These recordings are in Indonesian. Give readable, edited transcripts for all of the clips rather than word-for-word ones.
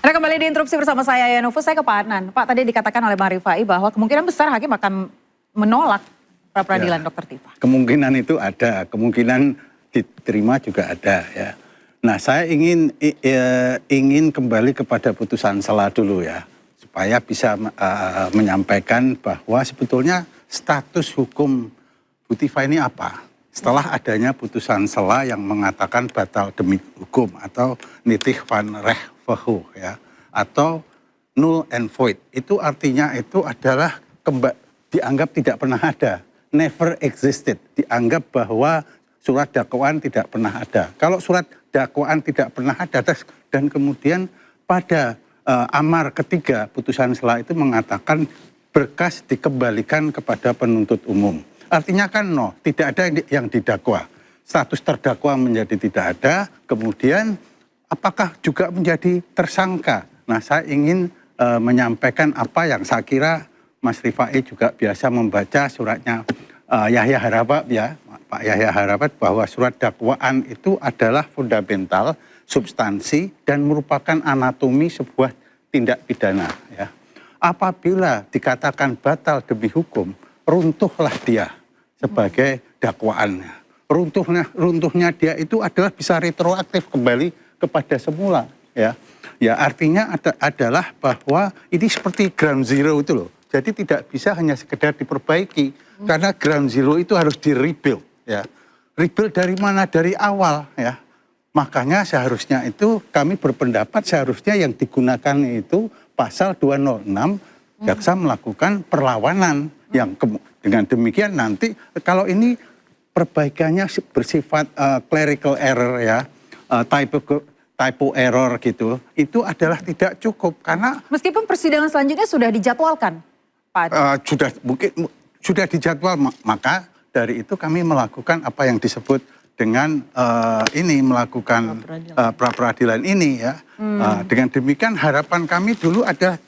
Anda kembali di interupsi bersama saya, Yanufus. Saya ke Pak Adnan. Pak, tadi dikatakan oleh Bang Rifai bahwa kemungkinan besar hakim akan menolak pra-peradilan Dr. Tifa. Kemungkinan itu ada, kemungkinan diterima juga ada ya. Nah, saya ingin kembali kepada putusan sela dulu ya, supaya bisa menyampaikan bahwa sebetulnya status hukum Bu Tifa ini apa? Setelah adanya putusan sela yang mengatakan batal demi hukum atau nitih van recht verhoog ya, atau null and void, itu artinya itu adalah dianggap tidak pernah ada, never existed, dianggap bahwa surat dakwaan tidak pernah ada. Kalau surat dakwaan tidak pernah ada dan kemudian pada amar ketiga putusan sela itu mengatakan berkas dikembalikan kepada penuntut umum. Artinya kan tidak ada yang didakwa. Status terdakwa menjadi tidak ada, kemudian apakah juga menjadi tersangka? Nah, saya ingin menyampaikan apa yang saya kira Mas Rifai juga biasa membaca suratnya Yahya Harapat ya, Pak Yahya Harapat, bahwa surat dakwaan itu adalah fundamental, substansi, dan merupakan anatomi sebuah tindak pidana. Ya. Apabila dikatakan batal demi hukum, runtuhlah dia sebagai dakwaannya. Runtuhnya dia itu adalah bisa retroaktif kembali kepada semula. Ya, ya artinya adalah bahwa ini seperti ground zero itu loh. Jadi tidak bisa hanya sekedar diperbaiki, karena ground zero itu harus di-rebuild. Ya. Rebuild dari mana? Dari awal. Ya. Makanya seharusnya itu kami berpendapat seharusnya yang digunakan itu pasal 206, jaksa melakukan perlawanan yang dengan demikian nanti kalau ini perbaikannya bersifat clerical error ya, typo error gitu, itu adalah tidak cukup karena meskipun persidangan selanjutnya sudah dijadwalkan, Pak. Sudah dijadwal, maka dari itu kami melakukan apa yang disebut dengan melakukan pra-peradilan ini ya. Dengan demikian harapan kami dulu ada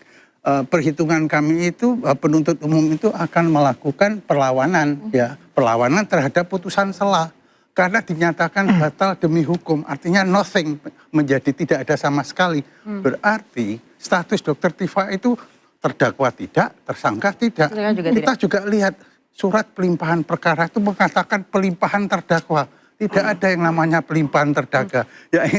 perhitungan kami itu penuntut umum itu akan melakukan perlawanan ya, perlawanan terhadap putusan sela karena dinyatakan batal demi hukum, artinya nothing, menjadi tidak ada sama sekali. Berarti status Dr. Tifa itu terdakwa tidak, tersangka tidak. Kita juga lihat surat pelimpahan perkara itu mengatakan pelimpahan terdakwa. Tidak ada yang namanya pelimpahan terdakwa.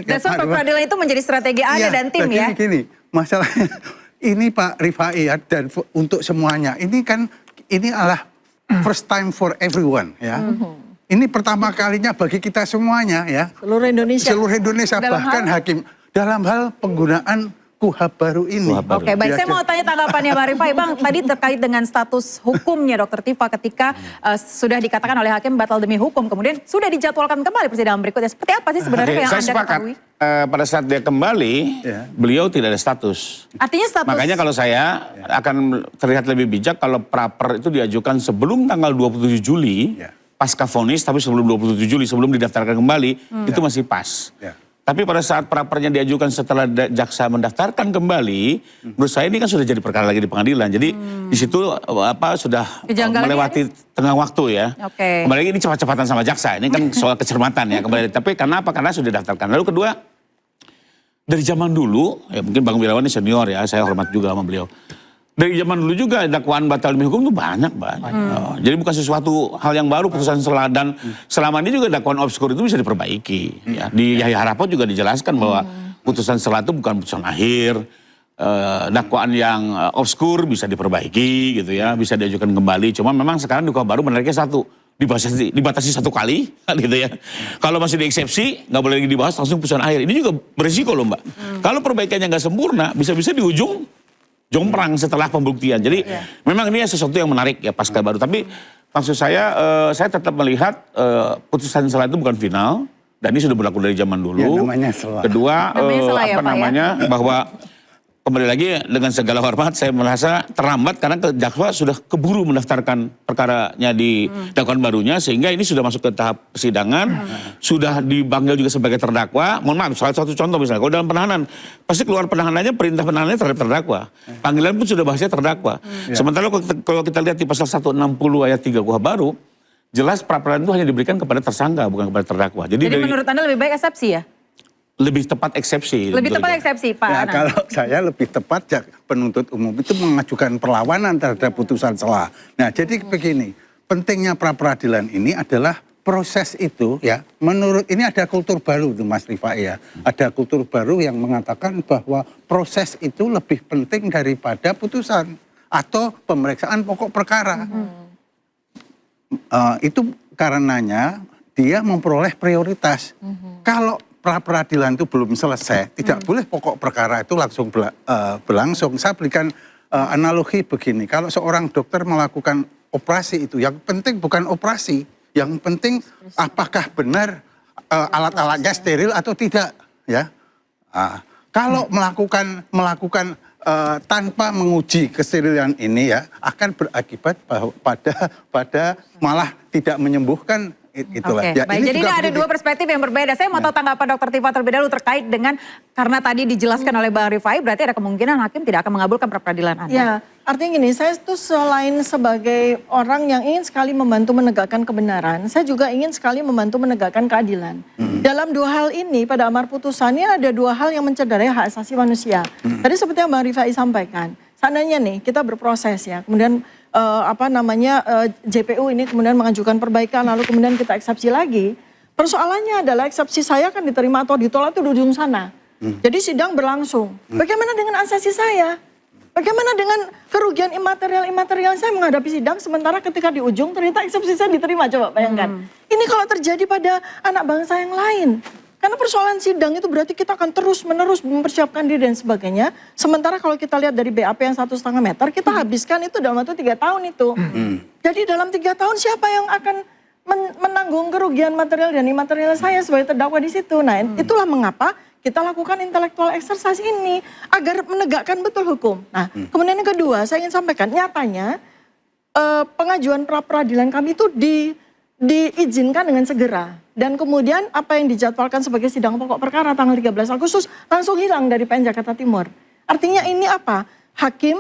Dasar pra-peradilan itu menjadi strategi Anda dan tim ya. Gini, masalahnya ini Pak Rifai ya, dan untuk semuanya, ini adalah first time for everyone ya. Ini pertama kalinya bagi kita semuanya ya. Seluruh Indonesia. Seluruh Indonesia, bahkan hakim dalam hal penggunaan KUHP baru ini. Oke, baik. Saya mau tanya tanggapannya Bang Rifai. Bang, tadi terkait dengan status hukumnya Dr. Tifa ketika sudah dikatakan oleh hakim batal demi hukum, kemudian sudah dijadwalkan kembali persidangan berikutnya. Seperti apa sih sebenarnya yang Anda ketahui? Pada saat dia kembali, beliau tidak ada status. Artinya status. Makanya kalau saya akan terlihat lebih bijak kalau praper itu diajukan sebelum tanggal 27 Juli, pasca vonis, tapi sebelum 27 Juli, sebelum didaftarkan kembali, itu masih pas. Tapi pada saat prapernya diajukan setelah jaksa mendaftarkan kembali, menurut saya ini kan sudah jadi perkara lagi di pengadilan. Jadi di situ sudah melewati tengah waktu ya. Kembali lagi ini cepat-cepatan sama jaksa. Ini kan soal kecermatan ya kembali. Tapi karena apa? Karena sudah didaftarkan. Lalu kedua, dari zaman dulu, ya mungkin Bang Wirawan ini senior ya, saya hormat juga sama beliau. Dari zaman dulu juga dakwaan batal demi hukum itu banyak. Jadi bukan sesuatu hal yang baru putusan sela, dan selama ini juga dakwaan obskur itu bisa diperbaiki. Ya. Di Yahya Harapat juga dijelaskan bahwa putusan sela itu bukan putusan akhir. Dakwaan yang obskur bisa diperbaiki gitu ya, bisa diajukan kembali. Cuma memang sekarang di KUHP baru menariknya satu, dibatasi satu kali gitu ya. Kalau masih dieksepsi nggak boleh lagi dibahas langsung putusan akhir. Ini juga berisiko loh Mbak. Kalau perbaikannya nggak sempurna, bisa-bisa di ujung jomprang setelah pembuktian. Jadi memang ini sesuatu yang menarik ya pasca baru. Tapi maksud saya tetap melihat putusan sela itu bukan final. Dan ini sudah berlaku dari zaman dulu. Ya, namanya sela. Kedua, bahwa kembali lagi dengan segala hormat saya merasa terlambat karena jaksa sudah keburu mendaftarkan perkaranya di dakwaan barunya, sehingga ini sudah masuk ke tahap persidangan, sudah dipanggil juga sebagai terdakwa. Mohon maaf, salah satu contoh misalnya, kalau dalam penahanan, pasti keluar penahanannya, perintah penahanannya terhadap terdakwa. Panggilan pun sudah bahasanya terdakwa. Sementara kalau kita lihat di pasal 160 ayat 3 KUHP baru, jelas pra-peradilan itu hanya diberikan kepada tersangka, bukan kepada terdakwa. Jadi menurut Anda lebih baik eksepsi ya? Lebih tepat eksepsi. Lebih tepat eksepsi, Pak Ya, Anang. kalau saya lebih tepat ya, penuntut umum itu mengajukan perlawanan terhadap putusan sela. Nah, jadi begini, pentingnya pra-peradilan ini adalah proses itu ya, menurut ini ada kultur baru tuh Mas Rifai ya. Ada kultur baru yang mengatakan bahwa proses itu lebih penting daripada putusan atau pemeriksaan pokok perkara. Itu karenanya dia memperoleh prioritas. Kalau pra-peradilan itu belum selesai, tidak boleh pokok perkara itu langsung berlangsung. Saya berikan analogi begini, kalau seorang dokter melakukan operasi itu, yang penting bukan operasi, yang penting apakah benar alat-alatnya steril atau tidak, ya. Kalau melakukan tanpa menguji kesterilan ini ya, akan berakibat pada malah tidak menyembuhkan. Itulah. Oke, Ya, baik. Jadi ini ada dua perspektif yang berbeda. Saya mau tahu tanggapan Dr. Tifa terlebih dahulu terkait dengan, karena tadi dijelaskan oleh Bang Rifai, berarti ada kemungkinan hakim tidak akan mengabulkan pra-peradilan Anda. Ya, artinya gini, saya tuh selain sebagai orang yang ingin sekali membantu menegakkan kebenaran, saya juga ingin sekali membantu menegakkan keadilan. Dalam dua hal ini, pada amar putusannya ada dua hal yang mencederai hak asasi manusia. Tadi seperti yang Bang Rifai sampaikan, seandainya nih kita berproses ya, kemudian JPU ini kemudian mengajukan perbaikan, lalu kemudian kita eksepsi lagi. Persoalannya adalah eksepsi saya kan diterima atau ditolak itu di ujung sana. Jadi sidang berlangsung. Bagaimana dengan asasi saya? Bagaimana dengan kerugian imaterial saya menghadapi sidang, sementara ketika di ujung ternyata eksepsi saya diterima, coba bayangkan. Ini kalau terjadi pada anak bangsa yang lain. Karena persoalan sidang itu berarti kita akan terus-menerus mempersiapkan diri dan sebagainya. Sementara kalau kita lihat dari BAP yang 1,5 meter, kita habiskan itu dalam waktu 3 tahun itu. Jadi dalam 3 tahun siapa yang akan menanggung kerugian material dan imaterial saya sebagai terdakwa di situ. Nah, itulah mengapa kita lakukan intellectual exercise ini agar menegakkan betul hukum. Nah, kemudian yang kedua, saya ingin sampaikan nyatanya pengajuan pra-peradilan kami itu diizinkan dengan segera. Dan kemudian apa yang dijadwalkan sebagai sidang pokok perkara tanggal 13 Agustus langsung hilang dari PN Jakarta Timur. Artinya ini apa? Hakim,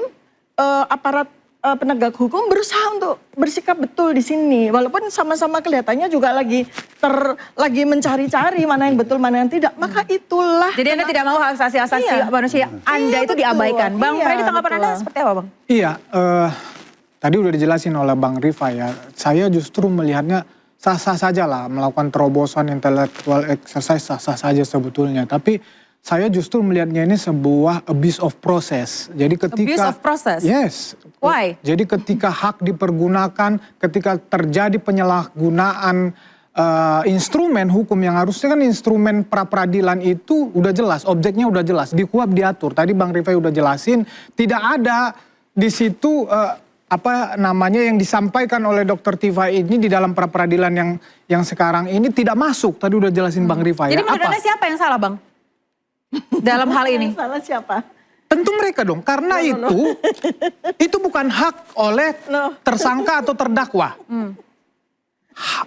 aparat penegak hukum berusaha untuk bersikap betul di sini. Walaupun sama-sama kelihatannya juga lagi mencari-cari mana yang betul, mana yang tidak. Maka itulah. Jadi Anda tidak mau hak asasi manusia Anda itu betul. diabaikan. Bang Freddy, tanggapan Anda seperti apa, Bang? Iya, tadi udah dijelasin oleh Bang Rifai ya. Saya justru melihatnya sah-sah saja lah melakukan terobosan intellectual exercise, sah-sah saja sebetulnya. Tapi saya justru melihatnya ini sebuah abuse of process. Jadi ketika Abuse of process? Yes. Why? Jadi ketika hak dipergunakan, ketika terjadi penyalahgunaan instrumen hukum yang harusnya kan instrumen pra-peradilan itu udah jelas, objeknya udah jelas, di KUHP diatur. Tadi Bang Rifai udah jelasin, tidak ada di situ yang disampaikan oleh Dr. Tifa ini di dalam pra-peradilan yang sekarang ini tidak masuk. Tadi udah jelasin Bang Rifai. Jadi menurut Anda siapa yang salah, Bang? Dalam hal ini? Salah siapa? Tentu mereka dong, karena itu bukan hak oleh tersangka atau terdakwa.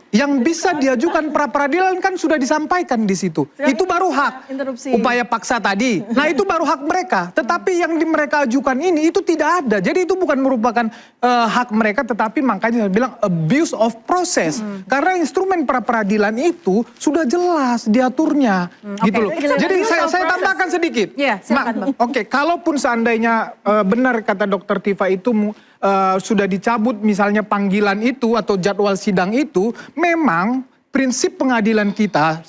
Yang bisa diajukan pra-peradilan kan sudah disampaikan di situ. Itu baru hak. Upaya paksa tadi. Nah, itu baru hak mereka. Tetapi yang mereka ajukan ini itu tidak ada. Jadi itu bukan merupakan hak mereka, tetapi makanya saya bilang abuse of process. Karena instrumen pra-peradilan itu sudah jelas diaturnya. Gitu loh. Jadi saya tambahkan sedikit. Iya, silakan, Bang. Oke, kalaupun seandainya benar kata Dr. Tifa itu sudah dicabut misalnya panggilan itu atau jadwal sidang itu, memang prinsip peradilan kita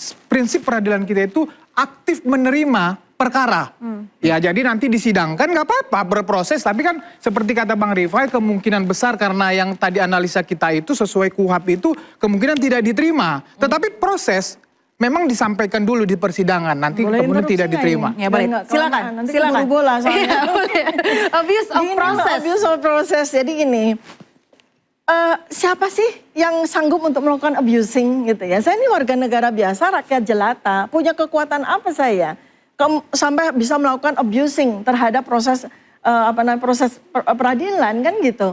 itu aktif menerima perkara. Ya, jadi nanti disidangkan nggak apa-apa, berproses, tapi kan seperti kata Bang Rifai, kemungkinan besar karena yang tadi analisa kita itu sesuai KUHP itu kemungkinan tidak diterima. Tetapi proses memang disampaikan dulu di persidangan, nanti kemudian tidak diterima. Ya, boleh. Silakan. Silakan. Bola soalnya. Abuse of process. Abuse of process. Jadi gini, siapa sih yang sanggup untuk melakukan abusing gitu ya? Saya ini warga negara biasa, rakyat jelata, punya kekuatan apa saya sampai bisa melakukan abusing terhadap proses proses peradilan kan gitu?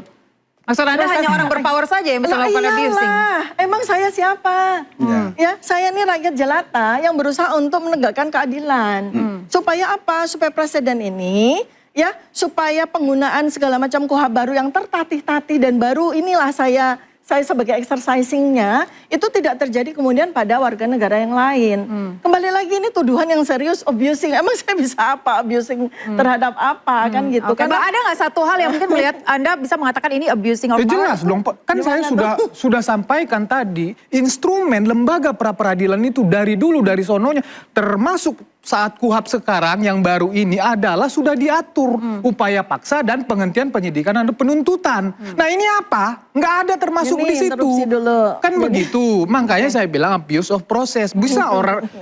Maksud Anda hanya orang berpower saja yang bisa melakukan abusing? Emang saya siapa? Ya, saya ini rakyat jelata yang berusaha untuk menegakkan keadilan. Supaya apa? Supaya presiden ini, ya, supaya penggunaan segala macam KUHP baru yang tertatih-tatih dan baru inilah saya saya sebagai exercisingnya itu tidak terjadi kemudian pada warga negara yang lain. Kembali lagi ini tuduhan yang serius abusing. Emang saya bisa apa abusing terhadap apa kan gitu. Oke, Mbak, ada nggak satu hal yang mungkin melihat Anda bisa mengatakan ini abusing of power? Jelas dong, kan saya sudah sampaikan tadi, instrumen lembaga pra-peradilan itu dari dulu, dari sononya, termasuk saat KUHP sekarang yang baru ini adalah sudah diatur upaya paksa dan penghentian penyidikan dan penuntutan. Nah ini apa? Nggak ada termasuk di situ. Kan begitu, makanya saya bilang abuse of process. Bisa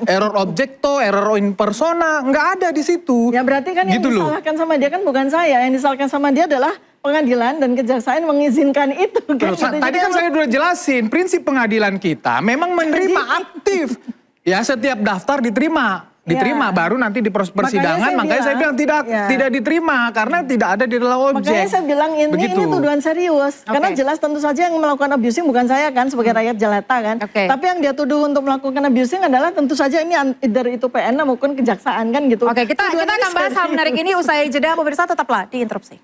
error objecto, error in persona, nggak ada di situ. Ya berarti kan yang gitu disalahkan sama dia kan bukan saya, yang disalahkan sama dia adalah pengadilan dan kejaksaan mengizinkan itu. Kan? Gitu. Tadi kan saya sudah jelasin, prinsip pengadilan kita memang menerima aktif. Ya setiap daftar diterima baru nanti di persidangan, makanya saya bilang tidak diterima karena tidak ada di dalam objek. Makanya saya bilang ini tuduhan serius. Karena jelas tentu saja yang melakukan abusing bukan saya kan sebagai rakyat jelata kan. Tapi yang dia tuduh untuk melakukan abusing adalah tentu saja ini either itu PN maupun kejaksaan kan gitu. Oke, kita akan bahas hal menarik ini usai jeda, pemirsa tetaplah di Interupsi.